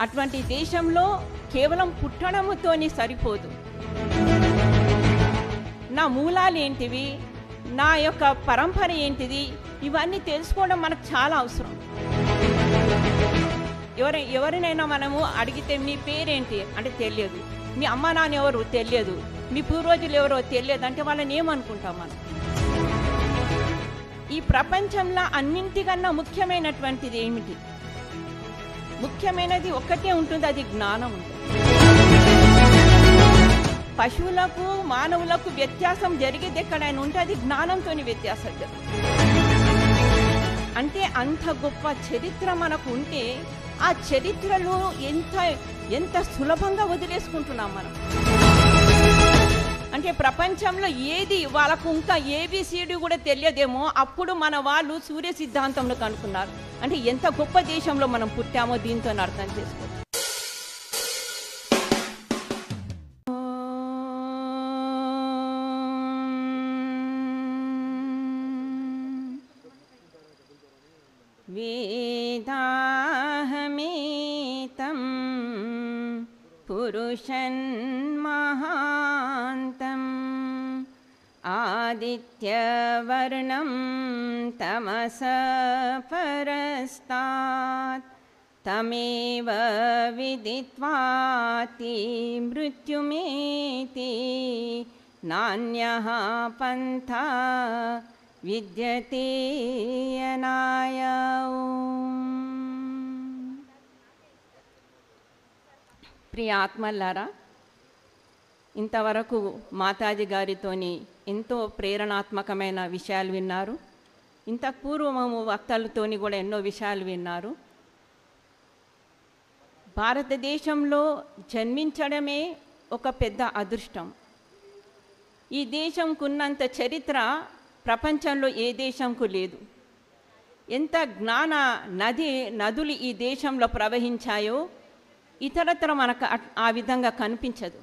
అటువంటి దేశంలో కేవలం పుట్టడంతోని సరిపోదు. నా మూలాలు ఏంటివి, నా యొక్క పరంపర ఏంటిది, ఇవన్నీ తెలుసుకోవడం మనకు చాలా అవసరం. ఎవరినైనా మనము అడిగితే మీ పేరేంటి అంటే తెలియదు, మీ అమ్మ నాన్న ఎవరు తెలియదు, మీ పూర్వజులు ఎవరో తెలియదు అంటే వాళ్ళని ఏమనుకుంటాం మనం? ఈ ప్రపంచంలో అన్నింటికన్నా ముఖ్యమైనటువంటిది ఏమిటి? ముఖ్యమైనది ఒక్కటే ఉంటుంది, అది జ్ఞానం ఉంటుంది. పశువులకు మానవులకు వ్యత్యాసం జరిగేది ఎక్కడైనా ఉంటే అది జ్ఞానంతో వ్యత్యాసం జరుగుతుంది. అంటే అంత గొప్ప చరిత్ర మనకు ఉంటే ఆ చరిత్రలో ఎంత సులభంగా వదిలేసుకుంటున్నాం మనం. అంటే ప్రపంచంలో ఏది వాళ్ళకు ఇంకా ఏబిసిడి కూడా తెలియదేమో, అప్పుడు మన వాళ్ళు సూర్య సిద్ధాంతంలో కనుక్కున్నారు. అంటే ఎంత గొప్ప దేశంలో మనం పుట్టామో దీంతో అర్థం చేసుకోవచ్చు. వేదాహమేతం పురుషన్ మహాంతం ఆదిత్యవర్ణం తమస పరస్తాత్ తమేవ విదిత్వాతి మృత్యుమేతి నాన్యః పంథా విద్యతే అనాయ. ప్రియ ఆత్మల్లారా, ఇంతవరకు మాతాజీ గారితోని ఎంతో ప్రేరణాత్మకమైన విషయాలు విన్నారు. ఇంతకు పూర్వము వక్తలతోని కూడా ఎన్నో విషయాలు విన్నారు. భారతదేశంలో జన్మించడమే ఒక పెద్ద అదృష్టం. ఈ దేశంకున్నంత చరిత్ర ప్రపంచంలో ఏ దేశంకు లేదు. ఎంత జ్ఞాన నదులు ఈ దేశంలో ప్రవహించాయో ఇతరత్ర మనకు ఆ విధంగా కనిపించదు.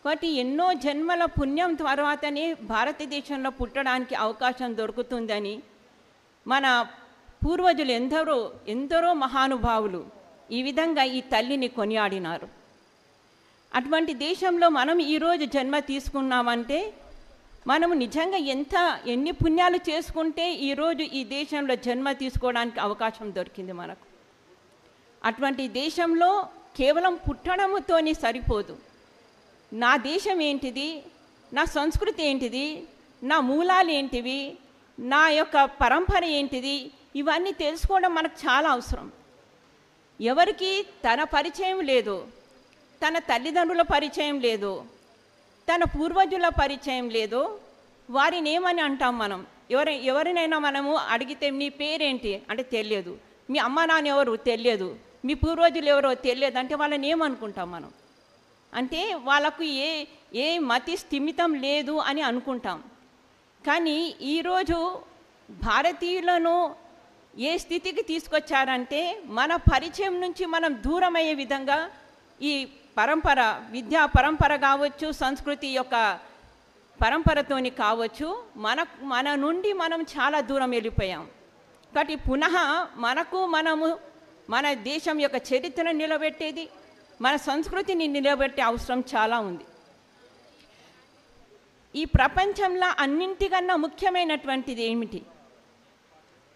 కాబట్టి ఎన్నో జన్మల పుణ్యం తర్వాతనే భారతదేశంలో పుట్టడానికి అవకాశం దొరుకుతుందని మన పూర్వజులు ఎందరో మహానుభావులు ఈ విధంగా ఈ తల్లిని కొనియాడినారు. అటువంటి దేశంలో మనం ఈరోజు జన్మ తీసుకున్నామంటే మనము నిజంగా ఎన్ని పుణ్యాలు చేసుకుంటే ఈరోజు ఈ దేశంలో జన్మ తీసుకోవడానికి అవకాశం దొరికింది మనకు. అటువంటి దేశంలో కేవలం పుట్టడంతోని సరిపోదు. నా దేశం ఏంటిది, నా సంస్కృతి ఏంటిది, నా మూలాలు ఏంటివి, నా యొక్క పరంపర ఏంటిది, ఇవన్నీ తెలుసుకోవడం మనకు చాలా అవసరం. ఎవరికి తన పరిచయం లేదు, తన తల్లిదండ్రుల పరిచయం లేదు, తన పూర్వజుల పరిచయం లేదు, వారిని ఏమని అంటాం మనం? ఎవరినైనా మనము అడిగితే మీ పేరేంటి అంటే తెలియదు, మీ అమ్మ నాన్న ఎవరు తెలియదు, మీ పూర్వజులు ఎవరో తెలియదు అంటే వాళ్ళని ఏమనుకుంటాం మనం? అంటే వాళ్ళకు ఏ మతి స్థిమితం లేదు అని అనుకుంటాం. కానీ ఈరోజు భారతీయులను ఏ స్థితికి తీసుకొచ్చారంటే మన పరిచయం నుంచి మనం దూరం అయ్యే విధంగా ఈ పరంపర, విద్యా పరంపర కావచ్చు, సంస్కృతి యొక్క పరంపరతోని కావచ్చు, మన నుండి మనం చాలా దూరం వెళ్ళిపోయాం. కాబట్టి పునః మనము మన దేశం యొక్క చరిత్రను నిలబెట్టేది, మన సంస్కృతిని నిలబెట్టే అవసరం చాలా ఉంది. ఈ ప్రపంచంలో అన్నింటికన్నా ముఖ్యమైనటువంటిది ఏమిటి?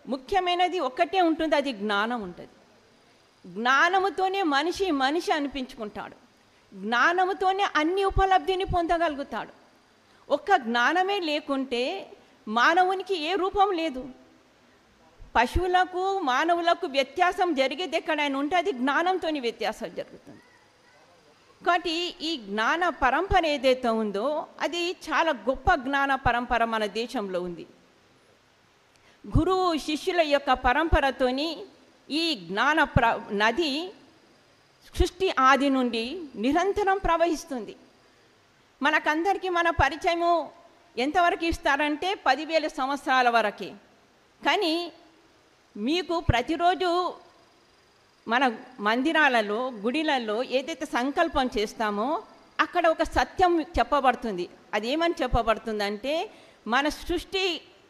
ముఖ్యమైనది ఒక్కటే ఉంటుంది, అది జ్ఞానం ఉంటుంది. జ్ఞానముతోనే మనిషి అనిపించుకుంటాడు. జ్ఞానముతోనే అన్ని ఉపలబ్ధిని పొందగలుగుతాడు. ఒక్క జ్ఞానమే లేకుంటే మానవునికి ఏ రూపం లేదు. పశువులకు మానవులకు వ్యత్యాసం జరిగేది ఎక్కడైనా ఉంటే అది జ్ఞానంతో వ్యత్యాసం జరుగుతుంది. కాబట్టి ఈ జ్ఞాన పరంపర ఏదైతే ఉందో అది చాలా గొప్ప జ్ఞాన పరంపర మన దేశంలో ఉంది. గురువు శిష్యుల యొక్క పరంపరతోని ఈ జ్ఞాన నది సృష్టి ఆది నుండి నిరంతరం ప్రవహిస్తుంది. మనకందరికీ మన పరిచయము ఎంతవరకు ఇస్తారంటే 10,000 సంవత్సరాల వరకే. కానీ మీకు ప్రతిరోజు మన మందిరాలలో, గుడిలలో ఏదైతే సంకల్పం చేస్తామో అక్కడ ఒక సత్యం చెప్పబడుతుంది. అదేమని చెప్పబడుతుందంటే మన సృష్టి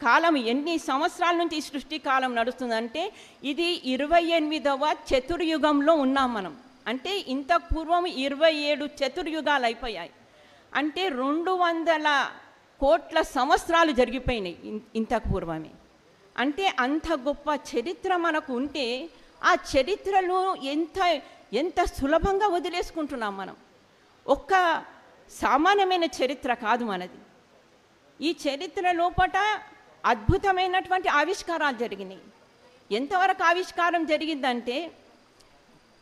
కాలం ఎన్ని సంవత్సరాల నుంచి ఈ సృష్టి కాలం నడుస్తుందంటే ఇది 28వ చతుర్యుగంలో ఉన్నాం మనం. అంటే ఇంత పూర్వం 27 చతుర్యుగాలు అయిపోయాయి. అంటే 200 కోట్ల సంవత్సరాలు జరిగిపోయినాయి ఇంతకు పూర్వమే. అంటే అంత గొప్ప చరిత్ర మనకు ఉంటే ఆ చరిత్రలో ఎంత సులభంగా వదిలేసుకుంటున్నాం మనం. ఒక్క సామాన్యమైన చరిత్ర కాదు మనది. ఈ చరిత్ర లోపట అద్భుతమైనటువంటి ఆవిష్కారాలు జరిగినాయి. ఎంతవరకు ఆవిష్కారం జరిగిందంటే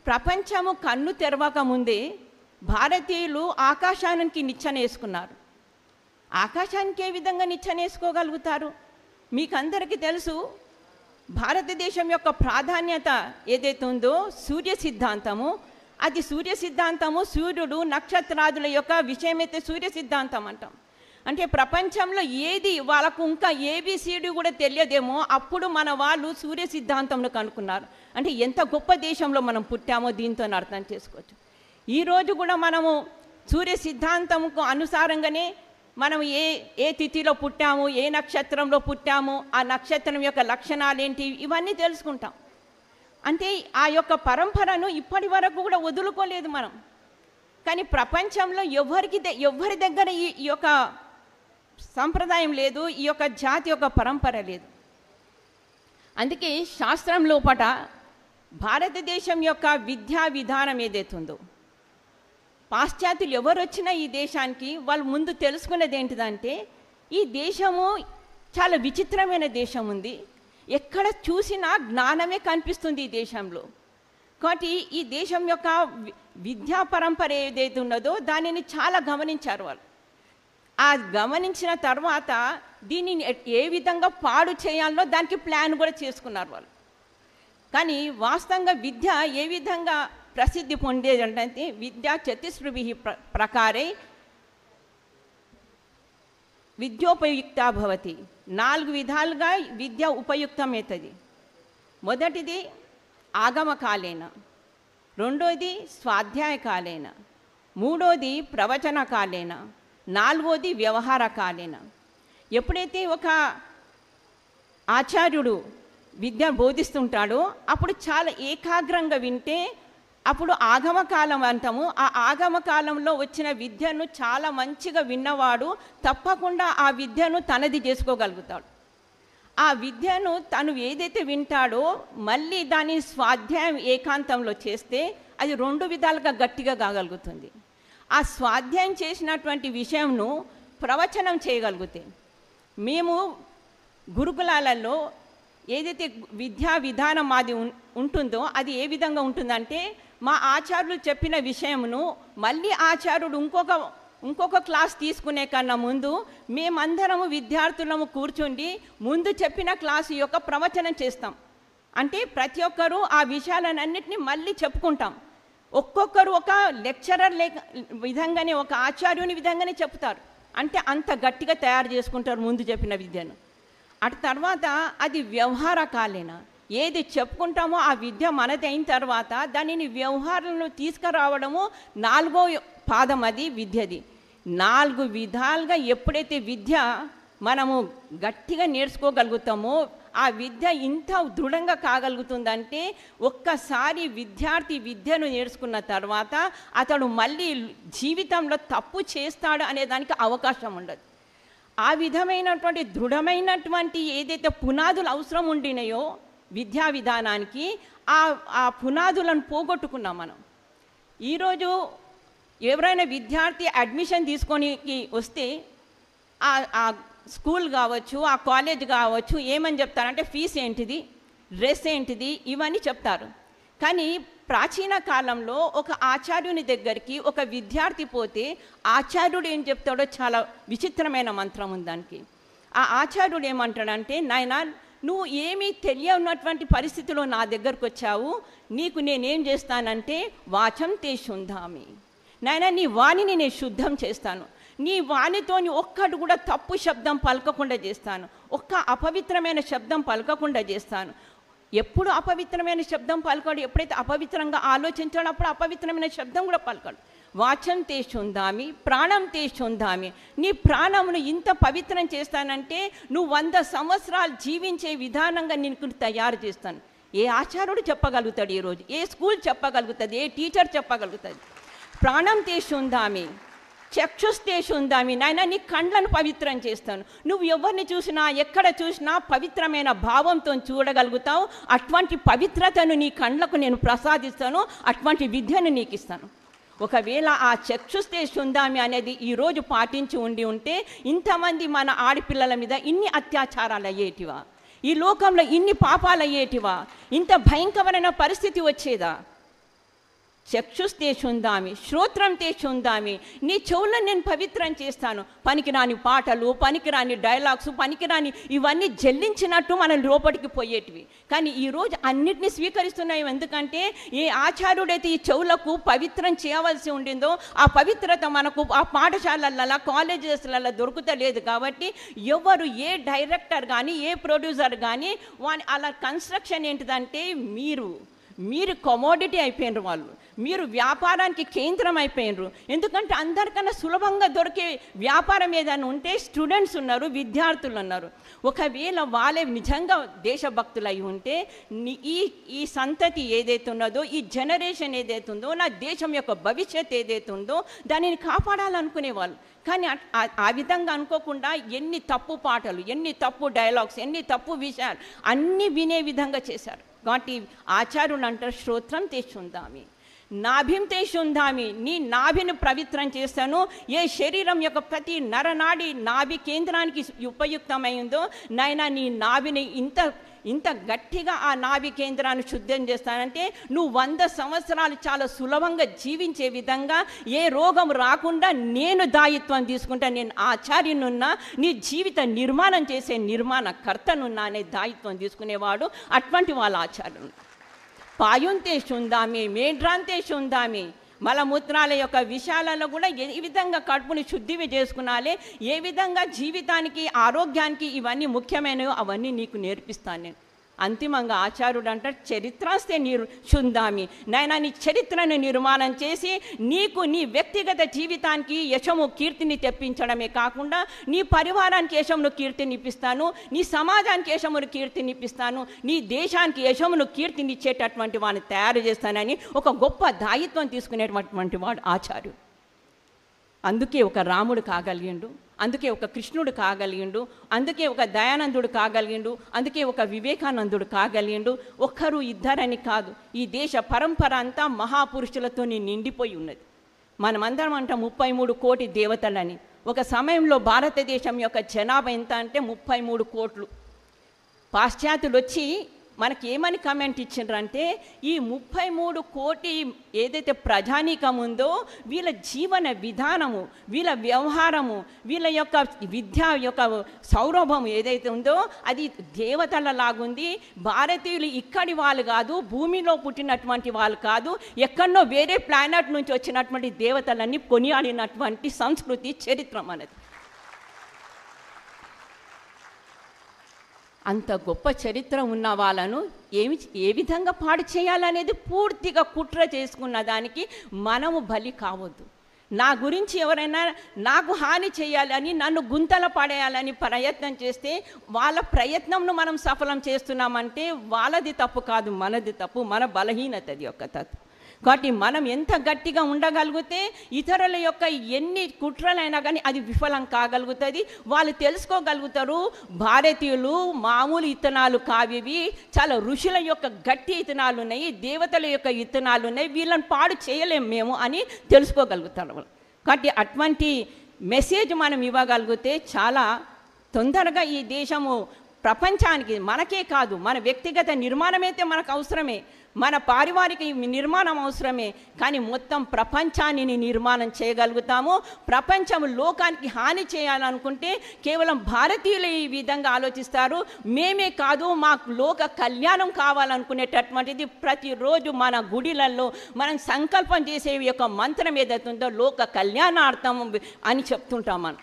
ప్రపంచము కన్ను తెరవక ముందే భారతీయులు ఆకాశానికి నిచ్చెన వేసుకున్నారు. ఆకాశానికి ఏ విధంగా నిచ్చెన వేసుకోగలుగుతారు? మీకు అందరికీ తెలుసు, భారతదేశం యొక్క ప్రాధాన్యత ఏదైతే ఉందో సూర్య సిద్ధాంతము. అది సూర్య సిద్ధాంతము, సూర్యుడు నక్షత్రాదుల యొక్క విషయమైతే సూర్య సిద్ధాంతం అంటాం. అంటే ప్రపంచంలో ఏది వాళ్ళకు ఇంకా ఏబిసిడి కూడా తెలియదేమో అప్పుడు మన వాళ్ళు సూర్య సిద్ధాంతంలో కనుక్కున్నారు. అంటే ఎంత గొప్ప దేశంలో మనం పుట్టామో దీంతో అర్థం చేసుకోవచ్చు. ఈరోజు కూడా మనము సూర్య సిద్ధాంతంకు అనుసారంగానే మనం ఏ తిథిలో పుట్టాము, ఏ నక్షత్రంలో పుట్టాము, ఆ నక్షత్రం యొక్క లక్షణాలు ఏంటి, ఇవన్నీ తెలుసుకుంటాం. అంటే ఆ యొక్క పరంపరను ఇప్పటి వరకు కూడా వదులుకోలేదు మనం. కానీ ప్రపంచంలో ఎవరి దగ్గర ఈ యొక్క సంప్రదాయం లేదు, ఈ యొక్క జాతి యొక్క పరంపర లేదు. అందుకే శాస్త్రం లోపట భారతదేశం యొక్క విద్యా విధానం ఏదైతుందో పాశ్చాత్యులు ఎవరు వచ్చినా ఈ దేశానికి వాళ్ళు ముందు తెలుసుకునేది ఏంటిదంటే ఈ దేశము చాలా విచిత్రమైన దేశం ఉంది, ఎక్కడ చూసినా జ్ఞానమే కనిపిస్తుంది ఈ దేశంలో. కాబట్టి ఈ దేశం యొక్క విద్యా పరంపర ఏదైతే ఉన్నదో దానిని చాలా గమనించారు వాళ్ళు. ఆ గమనించిన తర్వాత దీనిని ఏ విధంగా పాడు చేయాలో దానికి ప్లాన్ కూడా చేసుకున్నారు వాళ్ళు. కానీ వాస్తవంగా విద్య ఏ విధంగా ప్రసిద్ధి పొందేదంటే విద్యా చతుస్రుభి ప్రకారే విద్యోపయుక్త భవతి. 4 విధాలుగా విద్య ఉపయుక్తమవుతుంది. మొదటిది ఆగమకాలేన, రెండోది స్వాధ్యాయకాలేన, మూడోది ప్రవచనకాలేన, 4వది వ్యవహార కాలేన. ఎప్పుడైతే ఒక ఆచార్యుడు విద్య బోధిస్తుంటాడో అప్పుడు చాలా ఏకాగ్రంగా వింటే అప్పుడు ఆగమకాలం అంటాము. ఆ ఆగమకాలంలో వచ్చిన విద్యను చాలా మంచిగా విన్నవాడు తప్పకుండా ఆ విద్యను తనది చేసుకోగలుగుతాడు. ఆ విద్యను తను ఏదైతే వింటాడో మళ్ళీ దాని స్వాధ్యాయం ఏకాంతంలో చేస్తే అది 2 విధాలుగా గట్టిగా కాగలుగుతుంది. ఆ స్వాధ్యాయం చేసినటువంటి విషయంను ప్రవచనం చేయగలిగితే, మేము గురుకులాలలో ఏదైతే విద్యా విధానం మాది ఉంటుందో అది ఏ విధంగా ఉంటుందంటే మా ఆచార్యులు చెప్పిన విషయమును మళ్ళీ ఆచార్యుడు ఇంకొక క్లాస్ తీసుకునే కన్నా ముందు మేమందరము విద్యార్థులము కూర్చుండి ముందు చెప్పిన క్లాసు యొక్క ప్రవచనం చేస్తాం. అంటే ప్రతి ఒక్కరూ ఆ విషయాలన్నింటినీ మళ్ళీ చెప్పుకుంటాం. ఒక్కొక్కరు ఒక లెక్చరర్ విధంగానే ఒక ఆచార్యుని విధంగానే చెప్తారు. అంటే అంత గట్టిగా తయారు చేసుకుంటారు ముందు చెప్పిన విద్యను. అటు తర్వాత అది వ్యవహార కాలేన, ఏది చెప్పుకుంటామో ఆ విద్య మనది అయిన తర్వాత దానిని వ్యవహారంలో తీసుకురావడము 4వ పాదం అది విద్యది. 4 విధాలుగా ఎప్పుడైతే విద్య మనము గట్టిగా నేర్చుకోగలుగుతామో ఆ విద్య ఇంత దృఢంగా కాగలుగుతుందంటే ఒక్కసారి విద్యార్థి విద్యను నేర్చుకున్న తర్వాత అతడు మళ్ళీ జీవితంలో తప్పు చేస్తాడు అనే దానికి అవకాశం ఉండదు. ఆ విధమైనటువంటి దృఢమైనటువంటి ఏదైతే పునాదులు అవసరం ఉండినాయో విద్యా విధానానికి ఆ పునాదులను పోగొట్టుకున్నాం మనం. ఈరోజు ఎవరైనా విద్యార్థి అడ్మిషన్ తీసుకొని వస్తే ఆ స్కూల్ కావచ్చు, ఆ కాలేజ్ కావచ్చు, ఏమని చెప్తారంటే ఫీజు ఏంటిది, డ్రెస్ ఏంటిది, ఇవన్నీ చెప్తారు. కానీ ప్రాచీన కాలంలో ఒక ఆచార్యుని దగ్గరికి ఒక విద్యార్థి పోతే ఆచార్యుడు ఏం చెప్తాడో చాలా విచిత్రమైన మంత్రం ఉంది దానికి. ఆ ఆచార్యుడు ఏమంటాడంటే, నాయనా నువ్వు ఏమీ తెలియనటువంటి పరిస్థితిలో నా దగ్గరకు వచ్చావు, నీకు నేనేం చేస్తానంటే వాచం తే శుంధామి, నాయనా నీ వాణిని నేను శుద్ధం చేస్తాను, నీ వాణితోని ఒక్కటి కూడా తప్పు శబ్దం పలకకుండా చేస్తాను, ఒక్క అపవిత్రమైన శబ్దం పలకకుండా చేస్తాను. ఎప్పుడు అపవిత్రమైన శబ్దం పలకడు, ఎప్పుడైతే అపవిత్రంగా ఆలోచించాడో అప్పుడు అపవిత్రమైన శబ్దం కూడా పలకడు. వాచం తే శుంధామి ప్రాణం తే శుంధామి. నీ ప్రాణమును ఇంత పవిత్రం చేస్తానంటే నువ్వు 100 సంవత్సరాలు జీవించే విధానంగా నీకు తయారు చేస్తాను. ఏ ఆచార్యుడు చెప్పగలుగుతాడు ఈరోజు? ఏ స్కూల్ చెప్పగలుగుతుంది? ఏ టీచర్ చెప్పగలుగుతుంది? ప్రాణం తే శుంధామి చక్షుస్తే శుంధామి. నాయన నీ కండ్లను పవిత్రం చేస్తాను. నువ్వు ఎవరిని చూసినా ఎక్కడ చూసినా పవిత్రమైన భావంతో చూడగలుగుతావు. అటువంటి పవిత్రతను నీ కండ్లకు నేను ప్రసాదిస్తాను. అటువంటి విద్యను నీకు ఇస్తాను. ఒకవేళ ఆ చక్షుస్తే శుంధామి అనేది ఈరోజు పాటించి ఉంటే ఇంతమంది మన ఆడపిల్లల మీద ఇన్ని అత్యాచారాలు అయ్యేటివా? ఈ లోకంలో ఇన్ని పాపాలు అయ్యేటివా? ఇంత భయంకరమైన పరిస్థితి వచ్చేదా? చక్షుస్తే శుంధామి శ్రోత్రం తే శుంధామి. నీ చెవులను నేను పవిత్రం చేస్తాను. పనికిరాని పాటలు, పనికిరాని డైలాగ్స్, పనికిరాని ఇవన్నీ జల్లించినట్టు మనం లోపలికి పోయేటివి. కానీ ఈరోజు అన్నిటినీ స్వీకరిస్తున్నాయి. ఎందుకంటే ఏ ఆచార్యుడైతే ఈ చెవులకు పవిత్రం చేయవలసి ఉండిందో ఆ పవిత్రత మనకు ఆ పాఠశాలలలో, కాలేజెస్లలో దొరుకుతలేదు. కాబట్టి ఎవరు ఏ డైరెక్టర్ కానీ ఏ ప్రొడ్యూసర్ కానీ అలా కన్స్ట్రక్షన్ ఏంటిదంటే మీరు కమోడిటీ అయిపోయినారు. వాళ్ళు మీరు వ్యాపారానికి కేంద్రం అయిపోయినరు. ఎందుకంటే అందరికన్నా సులభంగా దొరికే వ్యాపారం ఏదైనా ఉంటే స్టూడెంట్స్ ఉన్నారు, విద్యార్థులు ఉన్నారు. ఒకవేళ వాళ్ళే నిజంగా దేశభక్తులు అయి ఉంటే ఈ సంతతి ఏదైతే ఉన్నదో, ఈ జనరేషన్ ఏదైతే ఉందో, నా దేశం యొక్క భవిష్యత్ ఏదైతే ఉందో దానిని కాపాడాలనుకునేవాళ్ళు. కానీ ఆ విధంగా అనుకోకుండా ఎన్ని తప్పు పాటలు, ఎన్ని తప్పు డైలాగ్స్, ఎన్ని తప్పు విషయాలు అన్నీ వినే విధంగా చేశారు. కాబట్టి ఆచార్యులు అంటారు శ్రోత్రం తే శుంధామి నాభిం తే శుంధామి. నీ నాభిని పవిత్రం చేస్తాను. ఏ శరీరం యొక్క ప్రతి నరనాడి నాభి కేంద్రానికి ఉపయుక్తమైందో నాయన నీ నాభిని ఇంత గట్టిగా ఆ నాభి కేంద్రాన్ని శుద్ధం చేస్తానంటే నువ్వు 100 సంవత్సరాలు చాలా సులభంగా జీవించే విధంగా, ఏ రోగం రాకుండా నేను దాయిత్వం తీసుకుంటా. నేను ఆచార్యునున్నా, నీ జీవిత నిర్మాణం చేసే నిర్మాణకర్తనున్నా అనే దాయిత్వం తీసుకునేవాడు. అటువంటి వాళ్ళ ఆచార్యులు. పాయుంతే శుంధామి మేడ్రాంతే శుంధామి. మలమూత్రాల యొక్క విషయాలలో కూడా ఏ విధంగా కడుపుని శుద్ధివి చేసుకునాలి, ఏ విధంగా జీవితానికి ఆరోగ్యానికి ఇవన్నీ ముఖ్యమైనవి అవన్నీ నీకు నేర్పిస్తాను నేను. అంతిమంగా ఆచార్యుడు అంటారు చరిత్రాస్తే శుంధామి. నాయన నీ చరిత్రను నిర్మాణం చేసి నీకు నీ వ్యక్తిగత జీవితానికి యశము కీర్తిని తెప్పించడమే కాకుండా నీ పరివారానికి యశమును కీర్తినిప్పిస్తాను, నీ సమాజానికి యశమును కీర్తినిప్పిస్తాను, నీ దేశానికి యశమును కీర్తినిచ్చేటటువంటి వాడిని తయారు చేస్తానని ఒక గొప్ప దాయిత్వం తీసుకునేటటువంటి వాడు ఆచార్యుడు. అందుకే ఒక రాముడు కాగలిగిండు, అందుకే ఒక కృష్ణుడు కాగలిగిండు, అందుకే ఒక దయానందుడు కాగలిగిండు, అందుకే ఒక వివేకానందుడు కాగలిగిండు. ఒక్కరు ఇద్దరని కాదు, ఈ దేశ పరంపర అంతా మహాపురుషులతో నిండిపోయి ఉన్నది. మనమందరం అంట 33 కోటి దేవతలని. ఒక సమయంలో భారతదేశం యొక్క జనాభా ఎంత అంటే 33 కోట్లు. పాశ్చాత్యులు వచ్చి మనకి ఏమని కమెంట్ ఇచ్చిండ్రంటే ఈ 33 కోటి ఏదైతే ప్రజానీకం ఉందో వీళ్ళ జీవన విధానము, వీళ్ళ వ్యవహారము, వీళ్ళ యొక్క విద్య యొక్క సౌరభం ఏదైతే ఉందో అది దేవతల లాగుంది. భారతీయులు ఇక్కడి వాళ్ళు కాదు, భూమిలో పుట్టినటువంటి వాళ్ళు కాదు, ఎక్కడో వేరే ప్లానెట్ నుంచి వచ్చినటువంటి దేవతలన్నీ కొనియాడినటువంటి సంస్కృతి చరిత్ర మనది. అంత గొప్ప చరిత్ర ఉన్న వాళ్ళను ఏ విధంగా పాడు చేయాలనేది పూర్తిగా కుట్ర చేసుకున్న దానికి మనము బలి కావద్దు. నా గురించి ఎవరైనా నాకు హాని చేయాలని, నన్ను గుంతల పడేయాలని ప్రయత్నం చేస్తే వాళ్ళ ప్రయత్నంను మనం సఫలం చేస్తున్నామంటే వాళ్ళది తప్పు కాదు, మనది తప్పు, మన బలహీనతది యొక్క తప్పు. కాబట్టి మనం ఎంత గట్టిగా ఉండగలిగితే ఇతరుల యొక్క ఎన్ని కుట్రలైనా కానీ అది విఫలం కాగలుగుతుంది. వాళ్ళు తెలుసుకోగలుగుతారు భారతీయులు మామూలు ఇత్తనాలు కావివి, చాలా ఋషుల యొక్క గట్టి ఇత్తనాలు ఉన్నాయి, దేవతల యొక్క ఇత్తనాలు ఉన్నాయి, వీళ్ళని పాడు చేయలేము మేము అని తెలుసుకోగలుగుతారు. కాబట్టి అటువంటి మెసేజ్ మనం ఇవ్వగలిగితే చాలా తొందరగా ఈ దేశము ప్రపంచానికి, మనకే కాదు మన వ్యక్తిగత నిర్మాణమైతే మనకు అవసరమే, మన పారివారిక నిర్మాణం అవసరమే, కానీ మొత్తం ప్రపంచాన్ని నిర్మాణం చేయగలుగుతాము. ప్రపంచం లోకానికి హాని చేయాలనుకుంటే కేవలం భారతీయులు ఈ విధంగా ఆలోచిస్తారు. మేమే కాదు, మాకు లోక కళ్యాణం కావాలనుకునేటటువంటిది ప్రతిరోజు మన గుడిలలో మనం సంకల్పం చేసే యొక్క మంత్రం ఏదైతే ఉందో లోక కళ్యాణార్థం అని చెప్తుంటాం. మనం